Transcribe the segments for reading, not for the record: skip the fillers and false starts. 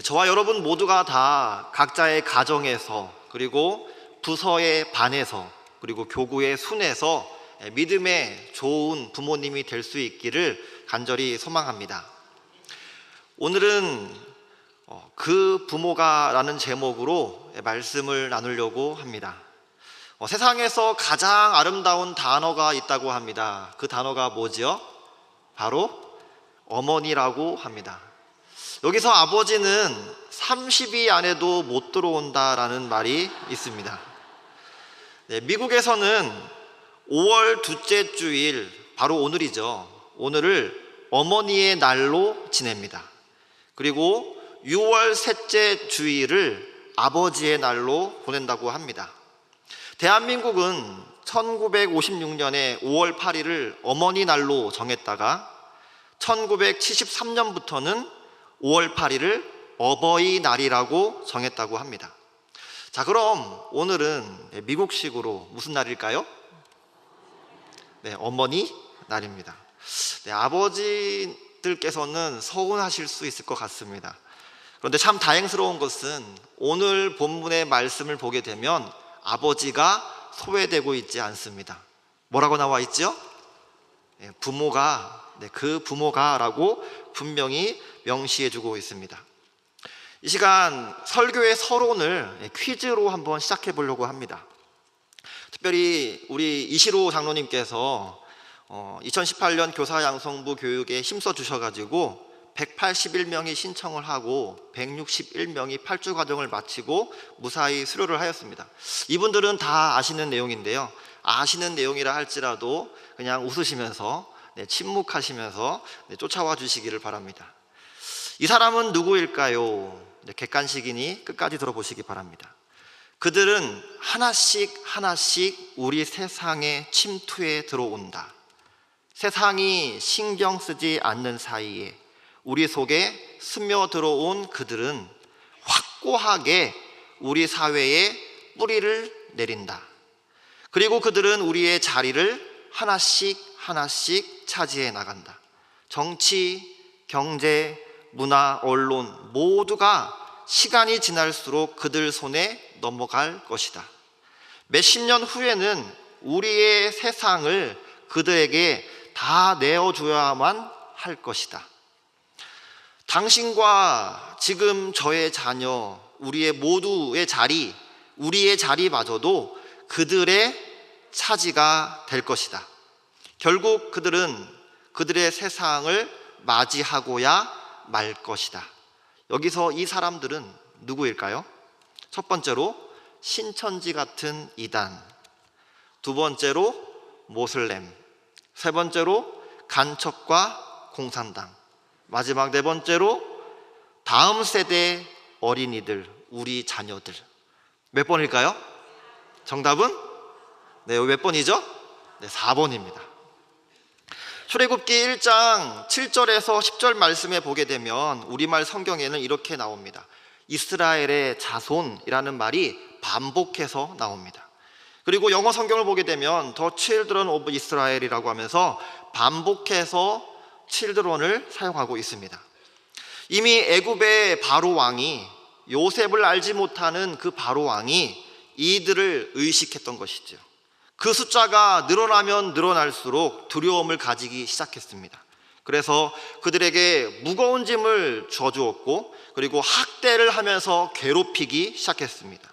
저와 여러분 모두가 다 각자의 가정에서, 그리고 부서의 반에서, 그리고 교구의 순에서 믿음의 좋은 부모님이 될 수 있기를 간절히 소망합니다. 오늘은 그 부모가 라는 제목으로 말씀을 나누려고 합니다. 세상에서 가장 아름다운 단어가 있다고 합니다. 그 단어가 뭐지요? 바로 어머니라고 합니다. 여기서 아버지는 30위 안에도 못 들어온다라는 말이 있습니다. 미국에서는 5월 둘째 주일, 바로 오늘이죠. 오늘을 어머니의 날로 지냅니다. 그리고 6월 셋째 주일을 아버지의 날로 보낸다고 합니다. 대한민국은 1956년에 5월 8일을 어머니 날로 정했다가 1973년부터는 5월 8일을 어버이날이라고 정했다고 합니다. 자, 그럼 오늘은 미국식으로 무슨 날일까요? 어머니 날입니다. 아버지들께서는 서운하실 수 있을 것 같습니다. 그런데 참 다행스러운 것은 오늘 본문의 말씀을 보게 되면 아버지가 소외되고 있지 않습니다. 뭐라고 나와 있죠? 부모가, 그 부모가 라고 분명히 명시해주고 있습니다. 이 시간 설교의 서론을 퀴즈로 한번 시작해 보려고 합니다. 특별히 우리 이시로 장로님께서 2018년 교사양성부 교육에 힘써 주셔가지고 181명이 신청을 하고 161명이 8주 과정을 마치고 무사히 수료를 하였습니다. 이분들은 다 아시는 내용인데요, 아시는 내용이라 할지라도 그냥 웃으시면서 침묵하시면서 쫓아와 주시기를 바랍니다. 이 사람은 누구일까요? 객관식이니 끝까지 들어보시기 바랍니다. 그들은 하나씩 하나씩 우리 세상에 침투해 들어온다. 세상이 신경 쓰지 않는 사이에 우리 속에 스며들어온 그들은 확고하게 우리 사회에 뿌리를 내린다. 그리고 그들은 우리의 자리를 하나씩 하나씩 차지해 나간다. 정치, 경제, 문화, 언론 모두가 시간이 지날수록 그들 손에 넘어갈 것이다. 몇십 년 후에는 우리의 세상을 그들에게 다 내어줘야만 할 것이다. 당신과 지금 저의 자녀, 우리의 모두의 자리, 우리의 자리마저도 그들의 차지가 될 것이다. 결국 그들은 그들의 세상을 맞이하고야 말 것이다. 여기서 이 사람들은 누구일까요? 첫 번째로 신천지 같은 이단, 두 번째로 모슬렘, 세 번째로 간첩과 공산당, 마지막 네 번째로 다음 세대 어린이들, 우리 자녀들. 몇 번일까요? 정답은? 몇 번이죠? 4번입니다. 출애굽기 1장 7절에서 10절 말씀에 보게 되면 우리말 성경에는 이렇게 나옵니다. 이스라엘의 자손이라는 말이 반복해서 나옵니다. 그리고 영어 성경을 보게 되면 The Children of Israel이라고 하면서 반복해서 children을 사용하고 있습니다. 이미 애굽의 바로 왕이, 요셉을 알지 못하는 그 바로 왕이 이들을 의식했던 것이죠. 그 숫자가 늘어나면 늘어날수록 두려움을 가지기 시작했습니다. 그래서 그들에게 무거운 짐을 져주었고, 그리고 학대를 하면서 괴롭히기 시작했습니다.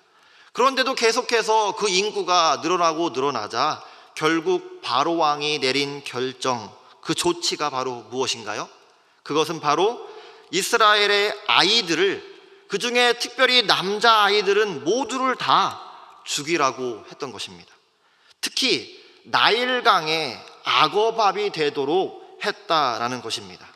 그런데도 계속해서 그 인구가 늘어나고 늘어나자 결국 바로 왕이 내린 결정, 그 조치가 바로 무엇인가요? 그것은 바로 이스라엘의 아이들을, 그 중에 특별히 남자아이들은 모두를 다 죽이라고 했던 것입니다. 특히 나일강의 악어밥이 되도록 했다라는 것입니다.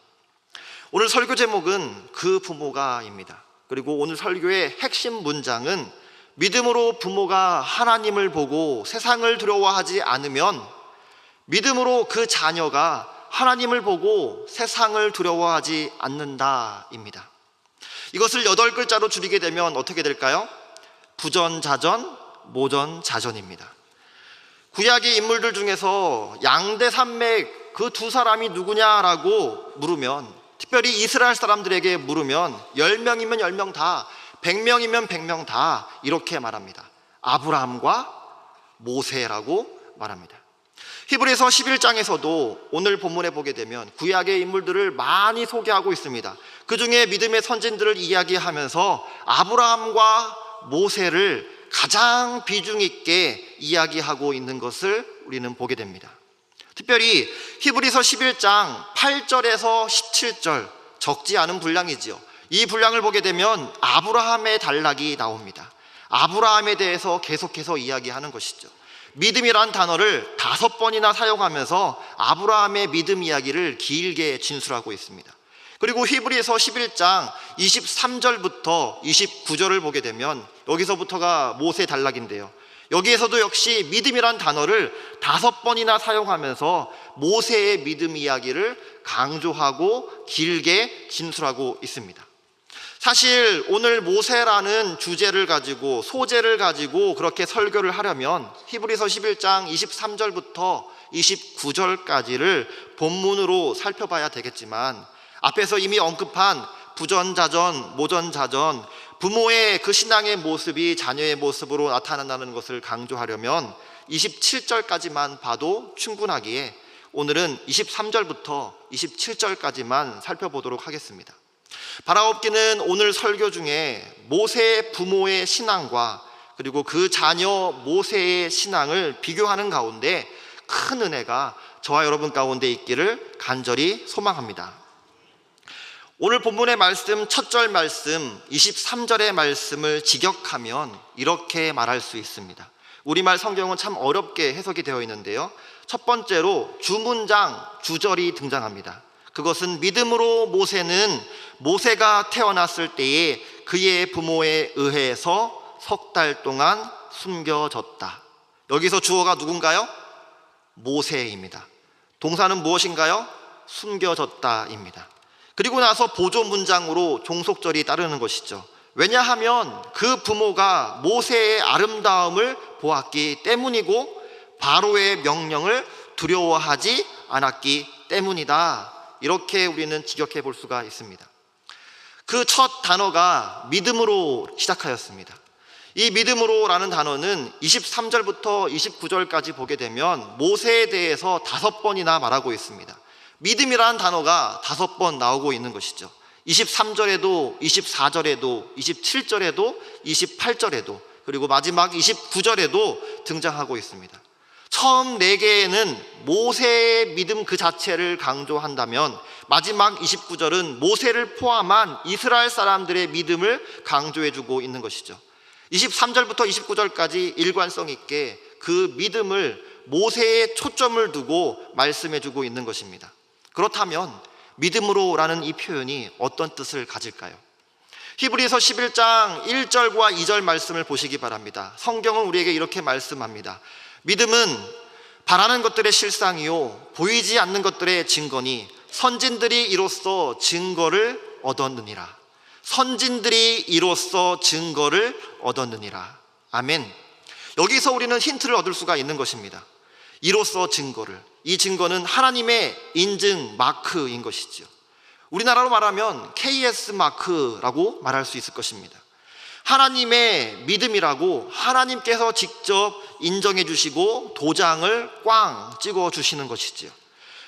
오늘 설교 제목은 그 부모가입니다. 그리고 오늘 설교의 핵심 문장은 믿음으로 부모가 하나님을 보고 세상을 두려워하지 않으면 믿음으로 그 자녀가 하나님을 보고 세상을 두려워하지 않는다입니다. 이것을 8글자로 줄이게 되면 어떻게 될까요? 부전자전, 모전자전입니다. 구약의 인물들 중에서 양대산맥 그 두 사람이 누구냐라고 물으면 특별히 이스라엘 사람들에게 물으면 10명이면 10명 다, 100명이면 100명 다 이렇게 말합니다. 아브라함과 모세라고 말합니다. 히브리서 11장에서도 오늘 본문에 보게 되면 구약의 인물들을 많이 소개하고 있습니다. 그 중에 믿음의 선진들을 이야기하면서 아브라함과 모세를 가장 비중 있게 이야기하고 있는 것을 우리는 보게 됩니다. 특별히 히브리서 11장 8절에서 17절, 적지 않은 분량이지요. 이 분량을 보게 되면 아브라함의 단락이 나옵니다. 아브라함에 대해서 계속해서 이야기하는 것이죠. 믿음이란 단어를 5번이나 사용하면서 아브라함의 믿음 이야기를 길게 진술하고 있습니다. 그리고 히브리서 11장 23절부터 29절을 보게 되면 여기서부터가 모세 단락인데요. 여기에서도 역시 믿음이란 단어를 5번이나 사용하면서 모세의 믿음 이야기를 강조하고 길게 진술하고 있습니다. 사실 오늘 모세라는 주제를 가지고, 소재를 가지고 그렇게 설교를 하려면 히브리서 11장 23절부터 29절까지를 본문으로 살펴봐야 되겠지만, 앞에서 이미 언급한 부전자전, 모전자전, 부모의 그 신앙의 모습이 자녀의 모습으로 나타난다는 것을 강조하려면 27절까지만 봐도 충분하기에 오늘은 23절부터 27절까지만 살펴보도록 하겠습니다. 바라옵기는 오늘 설교 중에 모세 부모의 신앙과 그리고 그 자녀 모세의 신앙을 비교하는 가운데 큰 은혜가 저와 여러분 가운데 있기를 간절히 소망합니다. 오늘 본문의 말씀, 첫 절 말씀 23절의 말씀을 직역하면 이렇게 말할 수 있습니다. 우리말 성경은 참 어렵게 해석이 되어 있는데요, 첫 번째로 주문장, 주절이 등장합니다. 그것은 믿음으로 모세는 모세가 태어났을 때에 그의 부모에 의해서 3달 동안 숨겨졌다. 여기서 주어가 누군가요? 모세입니다. 동사는 무엇인가요? 숨겨졌다입니다. 그리고 나서 보조 문장으로 종속절이 따르는 것이죠. 왜냐하면 그 부모가 모세의 아름다움을 보았기 때문이고 바로의 명령을 두려워하지 않았기 때문이다. 이렇게 우리는 직역해 볼 수가 있습니다. 그 첫 단어가 믿음으로 시작하였습니다. 이 믿음으로라는 단어는 23절부터 29절까지 보게 되면 모세에 대해서 5번이나 말하고 있습니다. 믿음이라는 단어가 5번 나오고 있는 것이죠. 23절에도, 24절에도, 27절에도, 28절에도, 그리고 마지막 29절에도 등장하고 있습니다. 처음 4개에는 모세의 믿음 그 자체를 강조한다면 마지막 29절은 모세를 포함한 이스라엘 사람들의 믿음을 강조해주고 있는 것이죠. 23절부터 29절까지 일관성 있게 그 믿음을 모세에 초점을 두고 말씀해주고 있는 것입니다. 그렇다면 믿음으로라는 이 표현이 어떤 뜻을 가질까요? 히브리서 11장 1절과 2절 말씀을 보시기 바랍니다. 성경은 우리에게 이렇게 말씀합니다. 믿음은 바라는 것들의 실상이요 보이지 않는 것들의 증거니 선진들이 이로써 증거를 얻었느니라. 선진들이 이로써 증거를 얻었느니라. 아멘. 여기서 우리는 힌트를 얻을 수가 있는 것입니다. 이로써 증거를, 이 증거는 하나님의 인증 마크인 것이죠. 우리나라로 말하면 KS 마크라고 말할 수 있을 것입니다. 하나님의 믿음이라고 하나님께서 직접 인정해 주시고 도장을 꽝 찍어 주시는 것이지요.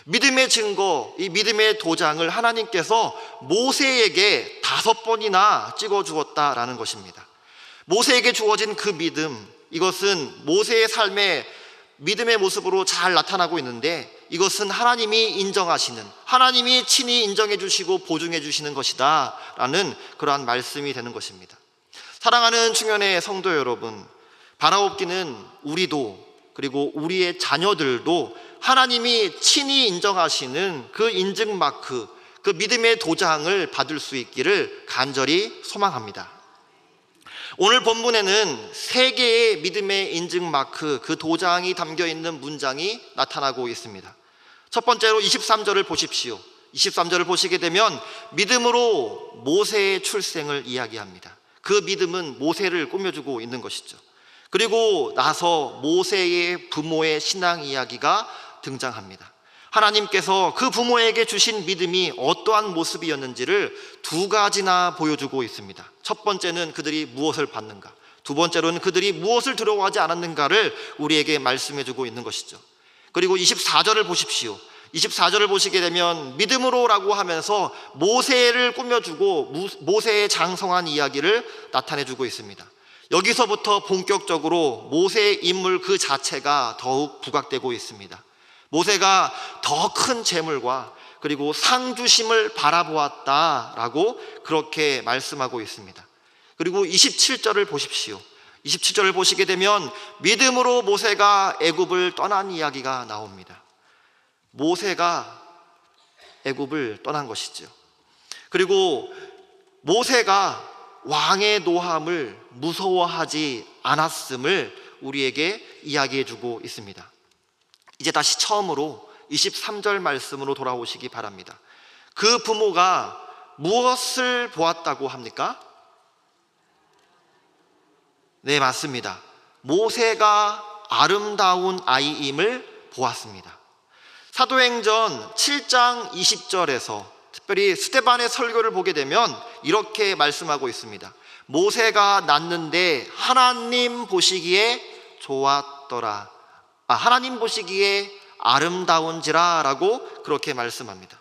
믿음의 증거, 이 믿음의 도장을 하나님께서 모세에게 5번이나 찍어 주었다라는 것입니다. 모세에게 주어진 그 믿음, 이것은 모세의 삶에 믿음의 모습으로 잘 나타나고 있는데 이것은 하나님이 인정하시는, 하나님이 친히 인정해 주시고 보증해 주시는 것이다 라는 그러한 말씀이 되는 것입니다. 사랑하는 충현의 성도 여러분, 바라옵기는 우리도 그리고 우리의 자녀들도 하나님이 친히 인정하시는 그 인증 마크, 그 믿음의 도장을 받을 수 있기를 간절히 소망합니다. 오늘 본문에는 3개의 믿음의 인증 마크, 그 도장이 담겨 있는 문장이 나타나고 있습니다. 첫 번째로 23절을 보십시오. 23절을 보시게 되면 믿음으로 모세의 출생을 이야기합니다. 그 믿음은 모세를 꾸며주고 있는 것이죠. 그리고 나서 모세의 부모의 신앙 이야기가 등장합니다. 하나님께서 그 부모에게 주신 믿음이 어떠한 모습이었는지를 두 가지나 보여주고 있습니다. 첫 번째는 그들이 무엇을 받는가, 두 번째로는 그들이 무엇을 두려워하지 않았는가를 우리에게 말씀해주고 있는 것이죠. 그리고 24절을 보십시오. 24절을 보시게 되면 믿음으로라고 하면서 모세를 꾸며주고 모세의 장성한 이야기를 나타내주고 있습니다. 여기서부터 본격적으로 모세의 인물 그 자체가 더욱 부각되고 있습니다. 모세가 더 큰 재물과 그리고 상주심을 바라보았다라고 그렇게 말씀하고 있습니다. 그리고 27절을 보십시오. 27절을 보시게 되면 믿음으로 모세가 애굽을 떠난 이야기가 나옵니다. 모세가 애굽을 떠난 것이죠. 그리고 모세가 왕의 노함을 무서워하지 않았음을 우리에게 이야기해 주고 있습니다. 이제 다시 처음으로 23절 말씀으로 돌아오시기 바랍니다. 그 부모가 무엇을 보았다고 합니까? 네, 맞습니다. 모세가 아름다운 아이임을 보았습니다. 사도행전 7장 20절에서 특별히 스데반의 설교를 보게 되면 이렇게 말씀하고 있습니다. 모세가 낳는데 하나님 보시기에 좋았더라. 하나님 보시기에 아름다운지라 라고 그렇게 말씀합니다.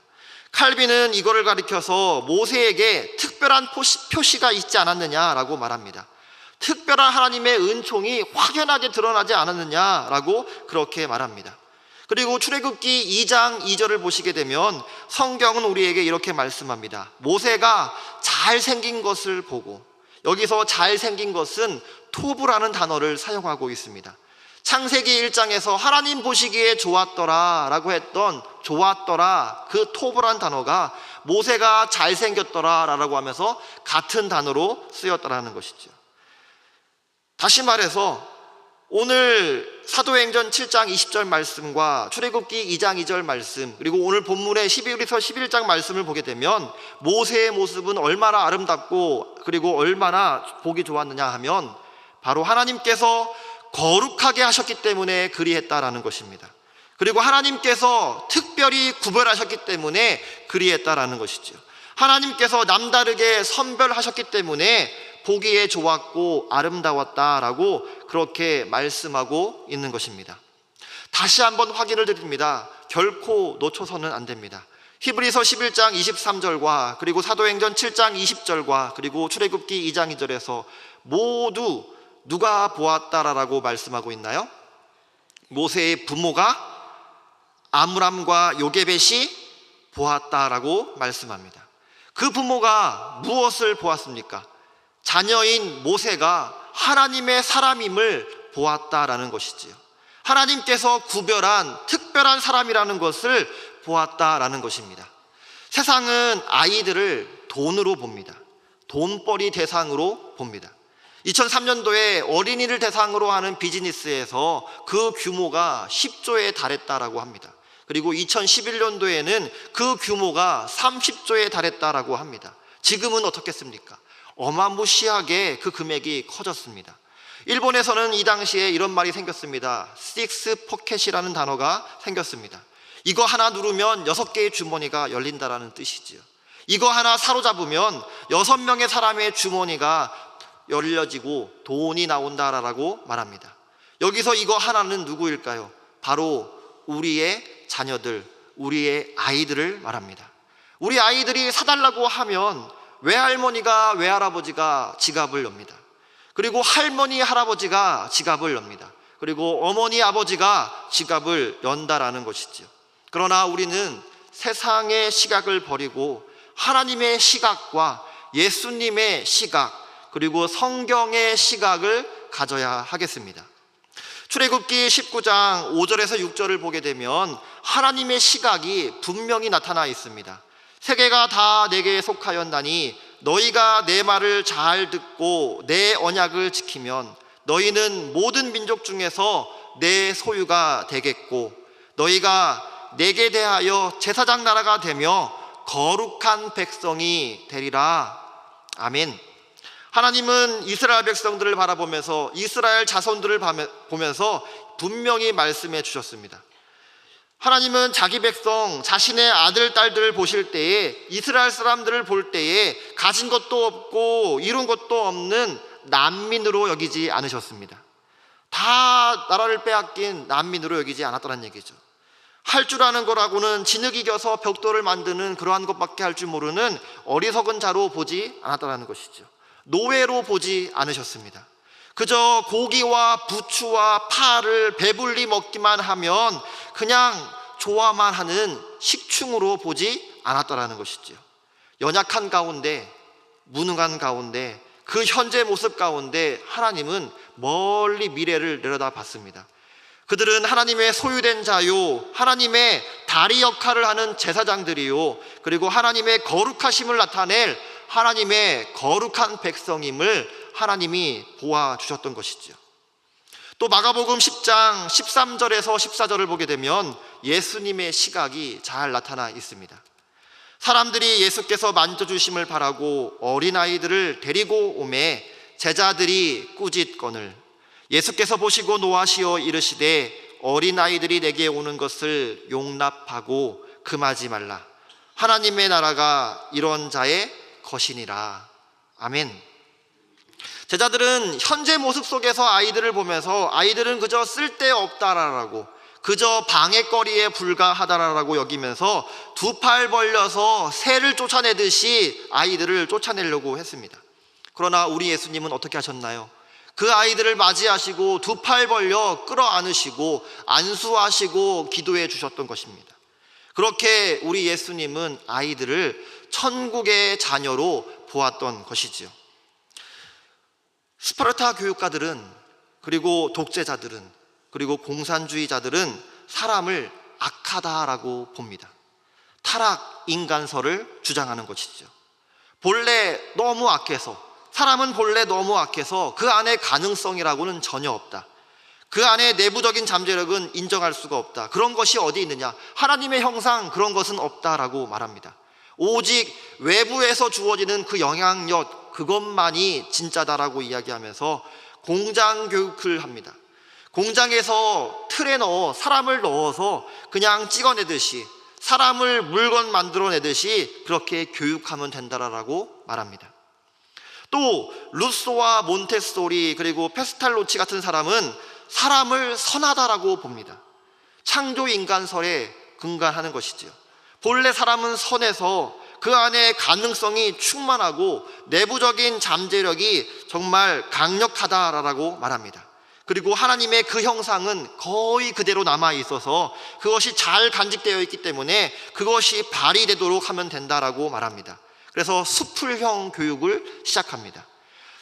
칼빈은 이거를 가리켜서 모세에게 특별한 표시가 있지 않았느냐라고 말합니다. 특별한 하나님의 은총이 확연하게 드러나지 않았느냐라고 그렇게 말합니다. 그리고 출애굽기 2장 2절을 보시게 되면 성경은 우리에게 이렇게 말씀합니다. 모세가 잘생긴 것을 보고, 여기서 잘생긴 것은 토브라는 단어를 사용하고 있습니다. 창세기 1장에서 하나님 보시기에 좋았더라 라고 했던 좋았더라, 그 토브라는 단어가 모세가 잘생겼더라 라고 하면서 같은 단어로 쓰였더라는 것이죠. 다시 말해서 오늘 사도행전 7장 20절 말씀과 출애굽기 2장 2절 말씀, 그리고 오늘 본문의 12에서 11장 말씀을 보게 되면 모세의 모습은 얼마나 아름답고 그리고 얼마나 보기 좋았느냐 하면 바로 하나님께서 거룩하게 하셨기 때문에 그리했다라는 것입니다. 그리고 하나님께서 특별히 구별하셨기 때문에 그리했다라는 것이죠. 하나님께서 남다르게 선별하셨기 때문에 보기에 좋았고 아름다웠다라고 그렇게 말씀하고 있는 것입니다. 다시 한번 확인을 드립니다. 결코 놓쳐서는 안 됩니다. 히브리서 11장 23절과 그리고 사도행전 7장 20절과 그리고 출애굽기 2장 2절에서 모두 누가 보았다라고 말씀하고 있나요? 모세의 부모가 아므람과 요게벳이 보았다라고 말씀합니다. 그 부모가 무엇을 보았습니까? 자녀인 모세가 하나님의 사람임을 보았다라는 것이지요. 하나님께서 구별한 특별한 사람이라는 것을 보았다라는 것입니다. 세상은 아이들을 돈으로 봅니다. 돈벌이 대상으로 봅니다. 2003년도에 어린이를 대상으로 하는 비즈니스에서 그 규모가 10조에 달했다라고 합니다. 그리고 2011년도에는 그 규모가 30조에 달했다라고 합니다. 지금은 어떻겠습니까? 어마무시하게 그 금액이 커졌습니다. 일본에서는 이 당시에 이런 말이 생겼습니다. 식스 포켓이라는 단어가 생겼습니다. 이거 하나 누르면 6개의 주머니가 열린다라는 뜻이지요. 이거 하나 사로잡으면 6명의 사람의 주머니가 열려지고 돈이 나온다라고 말합니다. 여기서 이거 하나는 누구일까요? 바로 우리의 자녀들, 우리의 아이들을 말합니다. 우리 아이들이 사달라고 하면 외할머니가 외할아버지가 지갑을 엽니다. 그리고 할머니 할아버지가 지갑을 엽니다. 그리고 어머니 아버지가 지갑을 연다라는 것이죠. 그러나 우리는 세상의 시각을 버리고 하나님의 시각과 예수님의 시각 그리고 성경의 시각을 가져야 하겠습니다. 출애굽기 19장 5절에서 6절을 보게 되면 하나님의 시각이 분명히 나타나 있습니다. 세계가 다 내게 속하였나니 너희가 내 말을 잘 듣고 내 언약을 지키면 너희는 모든 민족 중에서 내 소유가 되겠고 너희가 내게 대하여 제사장 나라가 되며 거룩한 백성이 되리라. 아멘. 하나님은 이스라엘 백성들을 바라보면서 이스라엘 자손들을 보면서 분명히 말씀해 주셨습니다. 하나님은 자기 백성, 자신의 아들, 딸들을 보실 때에, 이스라엘 사람들을 볼 때에 가진 것도 없고 이룬 것도 없는 난민으로 여기지 않으셨습니다. 다 나라를 빼앗긴 난민으로 여기지 않았다는 얘기죠. 할 줄 아는 거라고는 진흙 이겨서 벽돌을 만드는 그러한 것밖에 할 줄 모르는 어리석은 자로 보지 않았다는 것이죠. 노예로 보지 않으셨습니다. 그저 고기와 부추와 파를 배불리 먹기만 하면 그냥 좋아만 하는 식충으로 보지 않았다는 것이죠. 연약한 가운데, 무능한 가운데, 그 현재 모습 가운데 하나님은 멀리 미래를 내려다봤습니다. 그들은 하나님의 소유된 자요, 하나님의 다리 역할을 하는 제사장들이요, 그리고 하나님의 거룩하심을 나타낼 하나님의 거룩한 백성임을 하나님이 보아주셨던 것이죠. 또 마가복음 10장 13절에서 14절을 보게 되면 예수님의 시각이 잘 나타나 있습니다. 사람들이 예수께서 만져주심을 바라고 어린아이들을 데리고 오매 제자들이 꾸짖거늘 예수께서 보시고 노하시어 이르시되 어린아이들이 내게 오는 것을 용납하고 금하지 말라. 하나님의 나라가 이런 자의 것이니라. 아멘. 제자들은 현재 모습 속에서 아이들을 보면서 아이들은 그저 쓸데없다라고, 그저 방해거리에 불과하다라고 여기면서 두 팔 벌려서 새를 쫓아내듯이 아이들을 쫓아내려고 했습니다. 그러나 우리 예수님은 어떻게 하셨나요? 그 아이들을 맞이하시고 두 팔 벌려 끌어안으시고 안수하시고 기도해 주셨던 것입니다. 그렇게 우리 예수님은 아이들을 천국의 자녀로 보았던 것이지요. 스파르타 교육가들은, 그리고 독재자들은, 그리고 공산주의자들은 사람을 악하다라고 봅니다. 타락 인간설을 주장하는 것이죠. 본래 너무 악해서, 사람은 본래 너무 악해서 그 안에 가능성이라고는 전혀 없다. 그 안에 내부적인 잠재력은 인정할 수가 없다. 그런 것이 어디 있느냐? 하나님의 형상, 그런 것은 없다라고 말합니다. 오직 외부에서 주어지는 그 영향력, 그것만이 진짜다라고 이야기하면서 공장 교육을 합니다. 공장에서 틀에 넣어 사람을 넣어서 그냥 찍어내듯이, 사람을 물건 만들어내듯이 그렇게 교육하면 된다라고 말합니다. 또 루소와 몬테소리, 그리고 페스탈로치 같은 사람은 사람을 선하다라고 봅니다. 창조 인간설에 근간하는 것이지요. 본래 사람은 선해서 그 안에 가능성이 충만하고 내부적인 잠재력이 정말 강력하다라고 말합니다. 그리고 하나님의 그 형상은 거의 그대로 남아 있어서 그것이 잘 간직되어 있기 때문에 그것이 발휘되도록 하면 된다라고 말합니다. 그래서 수풀형 교육을 시작합니다.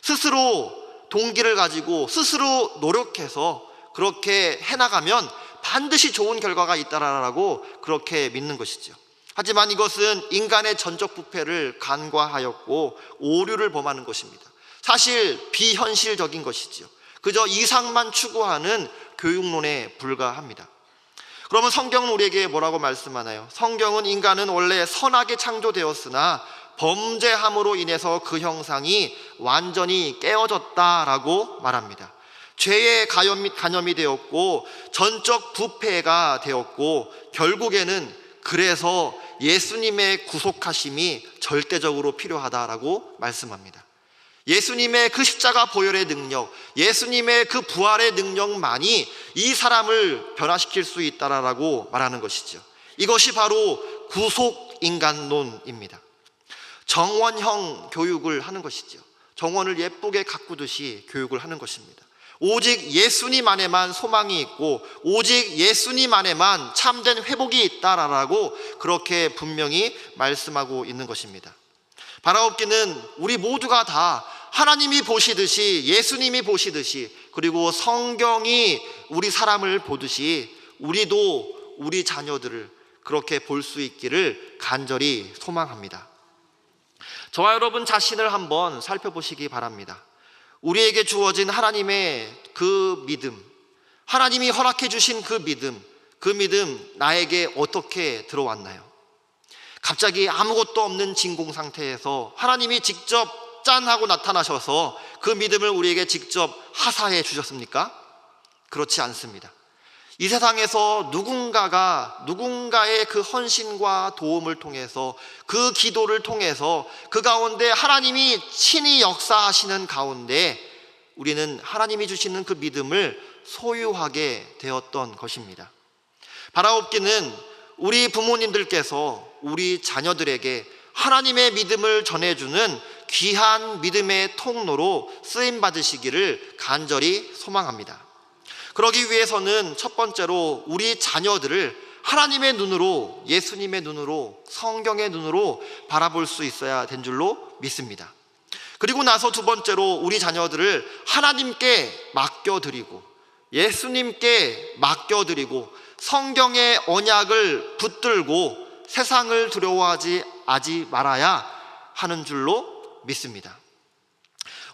스스로 동기를 가지고 스스로 노력해서 그렇게 해나가면 반드시 좋은 결과가 있다라고 그렇게 믿는 것이죠. 하지만 이것은 인간의 전적 부패를 간과하였고 오류를 범하는 것입니다. 사실 비현실적인 것이지요. 그저 이상만 추구하는 교육론에 불과합니다. 그러면 성경은 우리에게 뭐라고 말씀하나요? 성경은 인간은 원래 선하게 창조되었으나 범죄함으로 인해서 그 형상이 완전히 깨어졌다라고 말합니다. 죄의 간염이 되었고 전적 부패가 되었고 결국에는 그래서 예수님의 구속하심이 절대적으로 필요하다라고 말씀합니다. 예수님의 그 십자가 보혈의 능력, 예수님의 그 부활의 능력만이 이 사람을 변화시킬 수 있다라고 말하는 것이죠. 이것이 바로 구속인간론입니다. 정원형 교육을 하는 것이죠. 정원을 예쁘게 가꾸듯이 교육을 하는 것입니다. 오직 예수님 안에만 소망이 있고 오직 예수님 안에만 참된 회복이 있다라고 그렇게 분명히 말씀하고 있는 것입니다. 바라옵기는 우리 모두가 다 하나님이 보시듯이, 예수님이 보시듯이, 그리고 성경이 우리 사람을 보듯이 우리도 우리 자녀들을 그렇게 볼 수 있기를 간절히 소망합니다. 저와 여러분 자신을 한번 살펴보시기 바랍니다. 우리에게 주어진 하나님의 그 믿음, 하나님이 허락해 주신 그 믿음 나에게 어떻게 들어왔나요? 갑자기 아무것도 없는 진공 상태에서 하나님이 직접 짠 하고 나타나셔서 그 믿음을 우리에게 직접 하사해 주셨습니까? 그렇지 않습니다. 이 세상에서 누군가가 누군가의 그 헌신과 도움을 통해서, 그 기도를 통해서 그 가운데 하나님이 친히 역사하시는 가운데 우리는 하나님이 주시는 그 믿음을 소유하게 되었던 것입니다. 바라옵기는 우리 부모님들께서 우리 자녀들에게 하나님의 믿음을 전해주는 귀한 믿음의 통로로 쓰임 받으시기를 간절히 소망합니다. 그러기 위해서는 첫 번째로 우리 자녀들을 하나님의 눈으로, 예수님의 눈으로, 성경의 눈으로 바라볼 수 있어야 된 줄로 믿습니다. 그리고 나서 두 번째로 우리 자녀들을 하나님께 맡겨드리고, 예수님께 맡겨드리고, 성경의 언약을 붙들고 세상을 두려워하지 말아야 하는 줄로 믿습니다.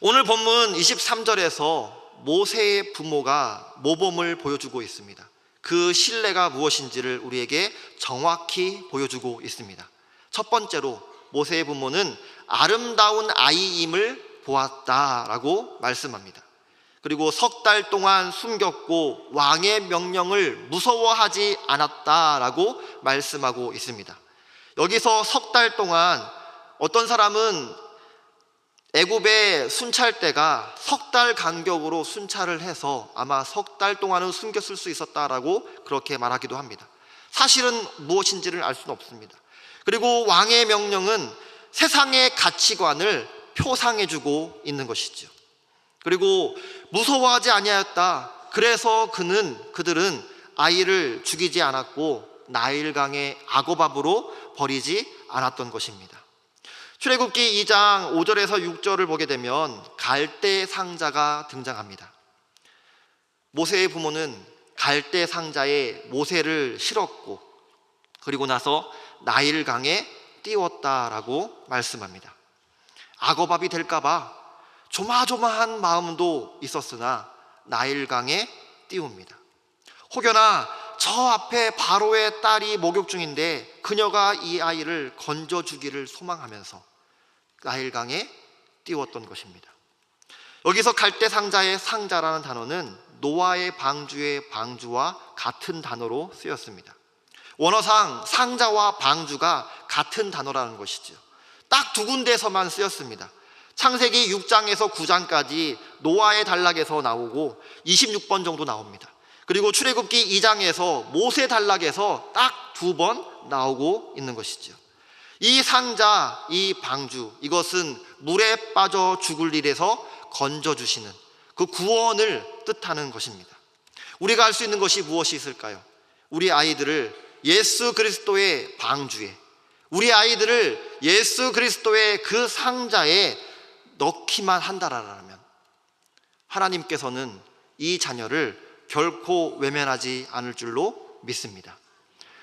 오늘 본문 23절에서 모세의 부모가 모범을 보여주고 있습니다. 그 신뢰가 무엇인지를 우리에게 정확히 보여주고 있습니다. 첫 번째로 모세의 부모는 아름다운 아이임을 보았다라고 말씀합니다. 그리고 석 달 동안 숨겼고 왕의 명령을 무서워하지 않았다라고 말씀하고 있습니다. 여기서 석 달 동안, 어떤 사람은 애굽의 순찰대가 석 달 간격으로 순찰을 해서 아마 석 달 동안은 숨겼을 수 있었다라고 그렇게 말하기도 합니다. 사실은 무엇인지를 알 수는 없습니다. 그리고 왕의 명령은 세상의 가치관을 표상해주고 있는 것이죠. 그리고 무서워하지 아니하였다. 그래서 그들은 아이를 죽이지 않았고 나일강의 악어밥으로 버리지 않았던 것입니다. 출애굽기 2장 5절에서 6절을 보게 되면 갈대 상자가 등장합니다. 모세의 부모는 갈대 상자에 모세를 실었고 그리고 나서 나일강에 띄웠다라고 말씀합니다. 악어밥이 될까봐 조마조마한 마음도 있었으나 나일강에 띄웁니다. 혹여나 저 앞에 바로의 딸이 목욕 중인데 그녀가 이 아이를 건져주기를 소망하면서 나일강에 띄웠던 것입니다. 여기서 갈대 상자의 상자라는 단어는 노아의 방주의 방주와 같은 단어로 쓰였습니다. 원어상 상자와 방주가 같은 단어라는 것이죠. 딱 두 군데에서만 쓰였습니다. 창세기 6장에서 9장까지 노아의 단락에서 나오고 26번 정도 나옵니다. 그리고 출애굽기 2장에서 모세 단락에서 딱 두 번 나오고 있는 것이죠. 이 상자, 이 방주, 이것은 물에 빠져 죽을 일에서 건져주시는 그 구원을 뜻하는 것입니다. 우리가 할 수 있는 것이 무엇이 있을까요? 우리 아이들을 예수 그리스도의 방주에, 우리 아이들을 예수 그리스도의 그 상자에 넣기만 한다라면 하나님께서는 이 자녀를 결코 외면하지 않을 줄로 믿습니다.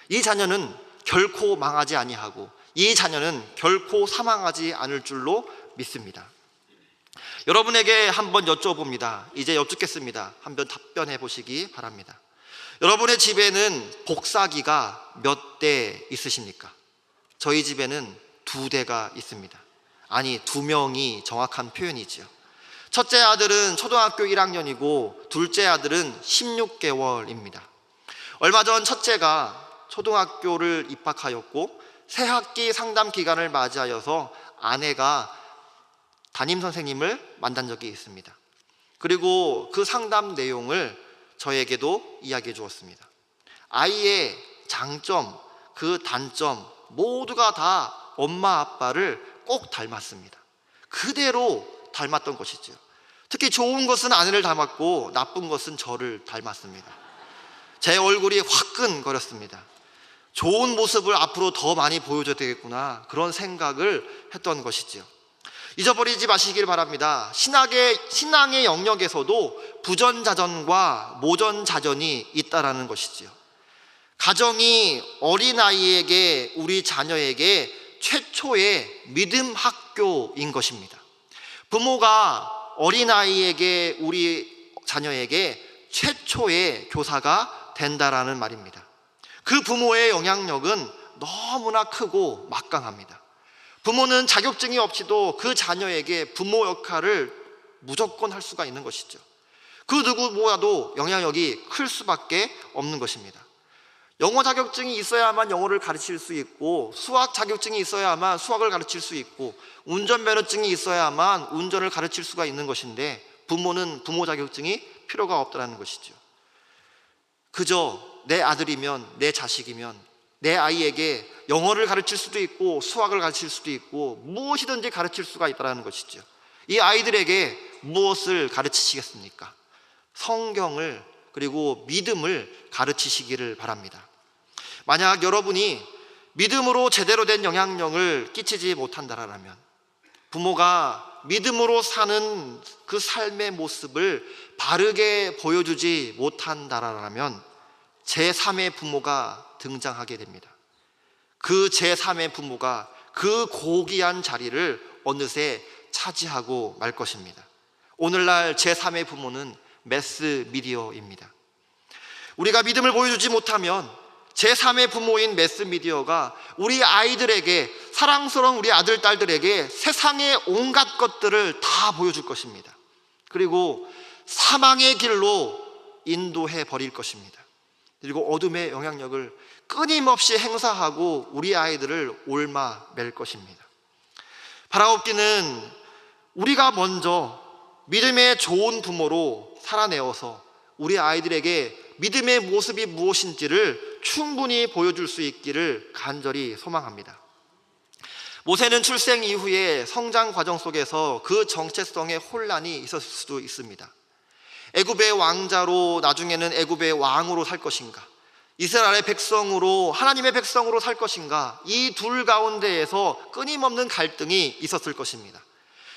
이 자녀는 결코 망하지 아니하고 이 자녀는 결코 사망하지 않을 줄로 믿습니다. 여러분에게 한번 여쭤봅니다. 이제 여쭙겠습니다. 한번 답변해 보시기 바랍니다. 여러분의 집에는 복사기가 몇 대 있으십니까? 저희 집에는 2대가 있습니다. 아니, 2명이 정확한 표현이지요. 첫째 아들은 초등학교 1학년이고 둘째 아들은 16개월입니다. 얼마 전 첫째가 초등학교를 입학하였고 새 학기 상담 기간을 맞이하여서 아내가 담임 선생님을 만난 적이 있습니다. 그리고 그 상담 내용을 저에게도 이야기해 주었습니다. 아이의 장점, 그 단점 모두가 다 엄마 아빠를 꼭 닮았습니다. 그대로 닮았던 것이죠. 특히 좋은 것은 아내를 닮았고 나쁜 것은 저를 닮았습니다. 제 얼굴이 화끈거렸습니다. 좋은 모습을 앞으로 더 많이 보여줘야 되겠구나, 그런 생각을 했던 것이지요. 잊어버리지 마시길 바랍니다. 신앙의 영역에서도 부전자전과 모전자전이 있다라는 것이지요. 가정이 어린아이에게, 우리 자녀에게 최초의 믿음 학교인 것입니다. 부모가 어린아이에게, 우리 자녀에게 최초의 교사가 된다라는 말입니다. 그 부모의 영향력은 너무나 크고 막강합니다. 부모는 자격증이 없이도 그 자녀에게 부모 역할을 무조건 할 수가 있는 것이죠. 그 누구보다도 영향력이 클 수밖에 없는 것입니다. 영어 자격증이 있어야만 영어를 가르칠 수 있고, 수학 자격증이 있어야만 수학을 가르칠 수 있고, 운전면허증이 있어야만 운전을 가르칠 수가 있는 것인데, 부모는 부모 자격증이 필요가 없다는 것이죠. 그저 내 아들이면, 내 자식이면 내 아이에게 영어를 가르칠 수도 있고 수학을 가르칠 수도 있고 무엇이든지 가르칠 수가 있다는 것이죠. 이 아이들에게 무엇을 가르치시겠습니까? 성경을, 그리고 믿음을 가르치시기를 바랍니다. 만약 여러분이 믿음으로 제대로 된 영향력을 끼치지 못한다라면, 부모가 믿음으로 사는 그 삶의 모습을 바르게 보여주지 못한다라면 제3의 부모가 등장하게 됩니다. 그 제3의 부모가 그 고귀한 자리를 어느새 차지하고 말 것입니다. 오늘날 제3의 부모는 매스 미디어입니다. 우리가 믿음을 보여주지 못하면 제3의 부모인 매스 미디어가 우리 아이들에게, 사랑스러운 우리 아들, 딸들에게 세상의 온갖 것들을 다 보여줄 것입니다. 그리고 사망의 길로 인도해 버릴 것입니다. 그리고 어둠의 영향력을 끊임없이 행사하고 우리 아이들을 옮아맬 것입니다. 바라옵기는 우리가 먼저 믿음의 좋은 부모로 살아내어서 우리 아이들에게 믿음의 모습이 무엇인지를 충분히 보여줄 수 있기를 간절히 소망합니다. 모세는 출생 이후에 성장 과정 속에서 그 정체성에 혼란이 있었을 수도 있습니다. 애굽의 왕자로, 나중에는 애굽의 왕으로 살 것인가, 이스라엘의 백성으로, 하나님의 백성으로 살 것인가, 이 둘 가운데에서 끊임없는 갈등이 있었을 것입니다.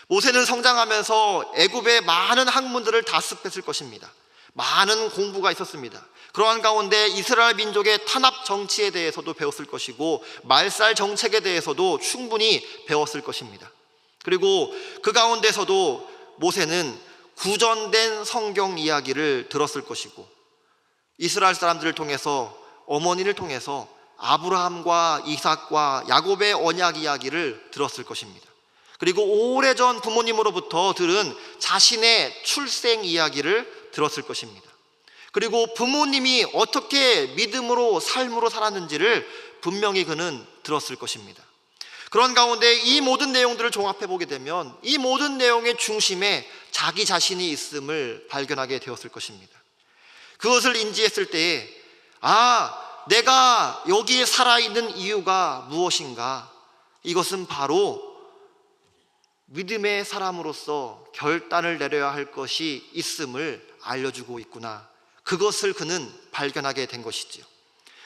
모세는 성장하면서 애굽의 많은 학문들을 다 습했을 것입니다. 많은 공부가 있었습니다. 그러한 가운데 이스라엘 민족의 탄압 정치에 대해서도 배웠을 것이고, 말살 정책에 대해서도 충분히 배웠을 것입니다. 그리고 그 가운데서도 모세는 구전된 성경 이야기를 들었을 것이고, 이스라엘 사람들을 통해서, 어머니를 통해서 아브라함과 이삭과 야곱의 언약 이야기를 들었을 것입니다. 그리고 오래전 부모님으로부터 들은 자신의 출생 이야기를 들었을 것입니다. 그리고 부모님이 어떻게 믿음으로, 삶으로 살았는지를 분명히 그는 들었을 것입니다. 그런 가운데 이 모든 내용들을 종합해 보게 되면 이 모든 내용의 중심에 자기 자신이 있음을 발견하게 되었을 것입니다. 그것을 인지했을 때에, 내가 여기에 살아있는 이유가 무엇인가? 이것은 바로 믿음의 사람으로서 결단을 내려야 할 것이 있음을 알려주고 있구나. 그것을 그는 발견하게 된 것이지요.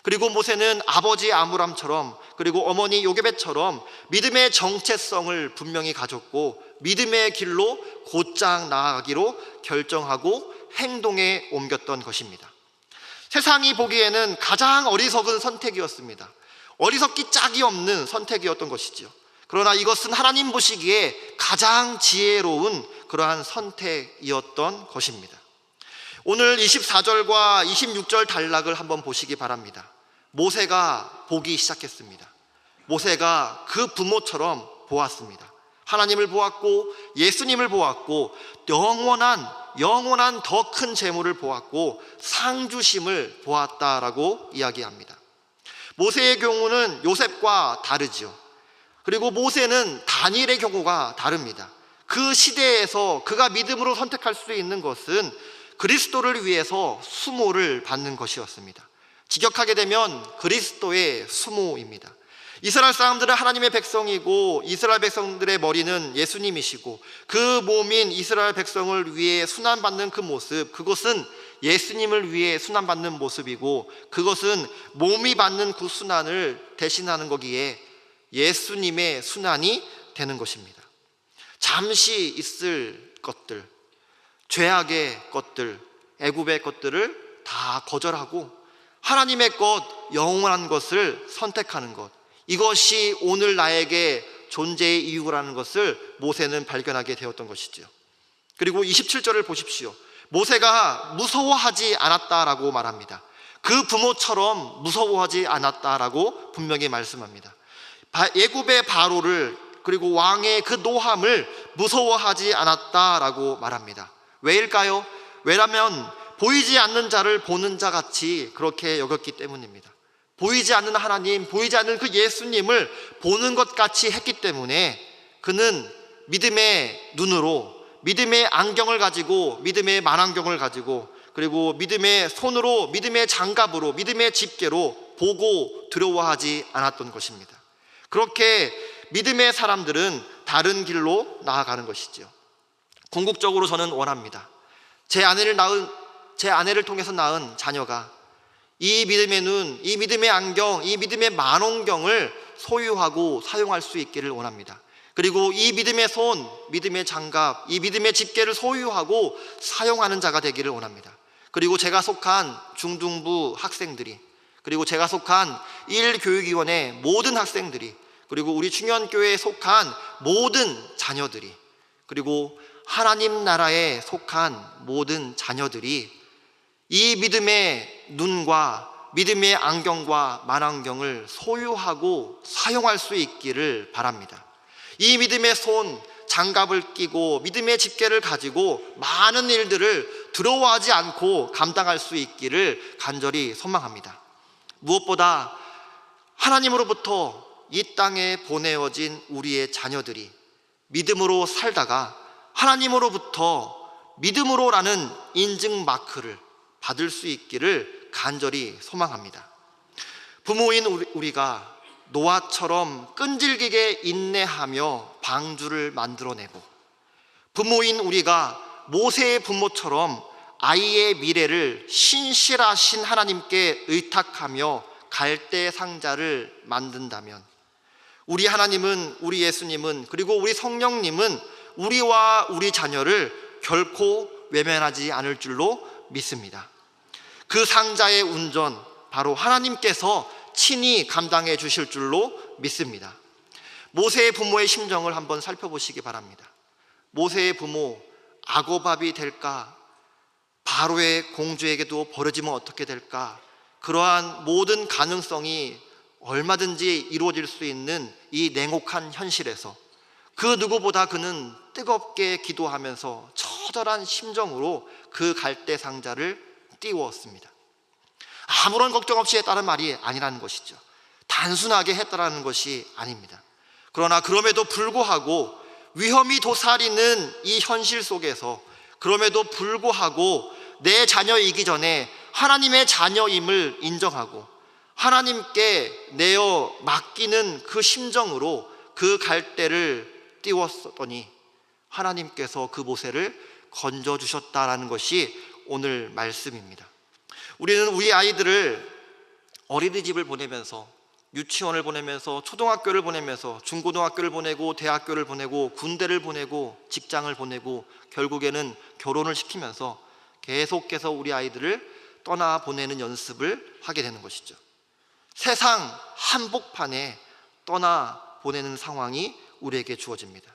그리고 모세는 아버지 아므람처럼, 그리고 어머니 요게벳처럼 믿음의 정체성을 분명히 가졌고, 믿음의 길로 곧장 나아가기로 결정하고 행동에 옮겼던 것입니다. 세상이 보기에는 가장 어리석은 선택이었습니다. 어리석기 짝이 없는 선택이었던 것이지요. 그러나 이것은 하나님 보시기에 가장 지혜로운 그러한 선택이었던 것입니다. 오늘 24절과 26절 단락을 한번 보시기 바랍니다. 모세가 보기 시작했습니다. 모세가 그 부모처럼 보았습니다. 하나님을 보았고, 예수님을 보았고, 영원한 더 큰 재물을 보았고, 상주심을 보았다라고 이야기합니다. 모세의 경우는 요셉과 다르지요. 그리고 모세는 다니엘의 경우가 다릅니다. 그 시대에서 그가 믿음으로 선택할 수 있는 것은 그리스도를 위해서 수모를 받는 것이었습니다. 직역하게 되면 그리스도의 수모입니다. 이스라엘 사람들은 하나님의 백성이고, 이스라엘 백성들의 머리는 예수님이시고, 그 몸인 이스라엘 백성을 위해 순환받는 그 모습, 그것은 예수님을 위해 순환받는 모습이고, 그것은 몸이 받는 그 순환을 대신하는 거기에 예수님의 순환이 되는 것입니다. 잠시 있을 것들, 죄악의 것들, 애굽의 것들을 다 거절하고 하나님의 것, 영원한 것을 선택하는 것, 이것이 오늘 나에게 존재의 이유라는 것을 모세는 발견하게 되었던 것이죠. 그리고 27절을 보십시오. 모세가 무서워하지 않았다라고 말합니다. 그 부모처럼 무서워하지 않았다라고 분명히 말씀합니다. 애굽의 바로를, 그리고 왕의 그 노함을 무서워하지 않았다라고 말합니다. 왜일까요? 왜냐하면 보이지 않는 자를 보는 자 같이 그렇게 여겼기 때문입니다. 보이지 않는 하나님, 보이지 않는 그 예수님을 보는 것 같이 했기 때문에 그는 믿음의 눈으로, 믿음의 안경을 가지고, 믿음의 만안경을 가지고, 그리고 믿음의 손으로, 믿음의 장갑으로, 믿음의 집게로 보고 두려워하지 않았던 것입니다. 그렇게 믿음의 사람들은 다른 길로 나아가는 것이죠. 궁극적으로 저는 원합니다. 제 아내를 통해서 낳은 자녀가 이 믿음의 눈, 이 믿음의 안경, 이 믿음의 만원경을 소유하고 사용할 수 있기를 원합니다. 그리고 이 믿음의 손, 믿음의 장갑, 이 믿음의 집게를 소유하고 사용하는 자가 되기를 원합니다. 그리고 제가 속한 중등부 학생들이, 그리고 제가 속한 1교육위원회 모든 학생들이, 그리고 우리 충현교회에 속한 모든 자녀들이, 그리고 하나님 나라에 속한 모든 자녀들이 이 믿음의 눈과 믿음의 안경과 만안경을 소유하고 사용할 수 있기를 바랍니다. 이 믿음의 손, 장갑을 끼고 믿음의 집게를 가지고 많은 일들을 두려워하지 않고 감당할 수 있기를 간절히 소망합니다. 무엇보다 하나님으로부터 이 땅에 보내어진 우리의 자녀들이 믿음으로 살다가 하나님으로부터 믿음으로라는 인증 마크를 받을 수 있기를 간절히 소망합니다. 부모인 우리가 노아처럼 끈질기게 인내하며 방주를 만들어내고, 부모인 우리가 모세의 부모처럼 아이의 미래를 신실하신 하나님께 의탁하며 갈대 상자를 만든다면, 우리 하나님은, 우리 예수님은, 그리고 우리 성령님은 우리와 우리 자녀를 결코 외면하지 않을 줄로 믿습니다. 그 상자의 운전 바로 하나님께서 친히 감당해 주실 줄로 믿습니다. 모세의 부모의 심정을 한번 살펴보시기 바랍니다. 모세의 부모, 아고밥이 될까? 바로의 공주에게도 버려지면 어떻게 될까? 그러한 모든 가능성이 얼마든지 이루어질 수 있는 이 냉혹한 현실에서 그 누구보다 그는 뜨겁게 기도하면서 처절한 심정으로 그 갈대 상자를 띄웠습니다. 아무런 걱정 없이 했다는 말이 아니라는 것이죠. 단순하게 했다는 것이 아닙니다. 그러나 그럼에도 불구하고 위험이 도사리는 이 현실 속에서, 그럼에도 불구하고 내 자녀이기 전에 하나님의 자녀임을 인정하고 하나님께 내어 맡기는 그 심정으로 그 갈대를 띄웠더니 하나님께서 그 모세를 건져주셨다라는 것이 오늘 말씀입니다. 우리는 우리 아이들을 어린이집을 보내면서, 유치원을 보내면서, 초등학교를 보내면서, 중고등학교를 보내고, 대학교를 보내고, 군대를 보내고, 직장을 보내고, 결국에는 결혼을 시키면서 계속해서 우리 아이들을 떠나보내는 연습을 하게 되는 것이죠. 세상 한복판에 떠나보내는 상황이 우리에게 주어집니다.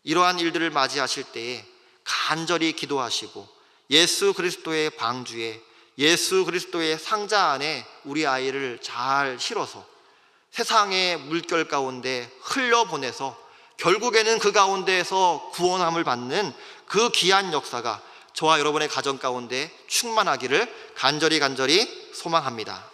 이러한 일들을 맞이하실 때에 간절히 기도하시고 예수 그리스도의 방주에, 예수 그리스도의 상자 안에 우리 아이를 잘 실어서 세상의 물결 가운데 흘려보내서 결국에는 그 가운데에서 구원함을 받는 그 귀한 역사가 저와 여러분의 가정 가운데 충만하기를 간절히 소망합니다.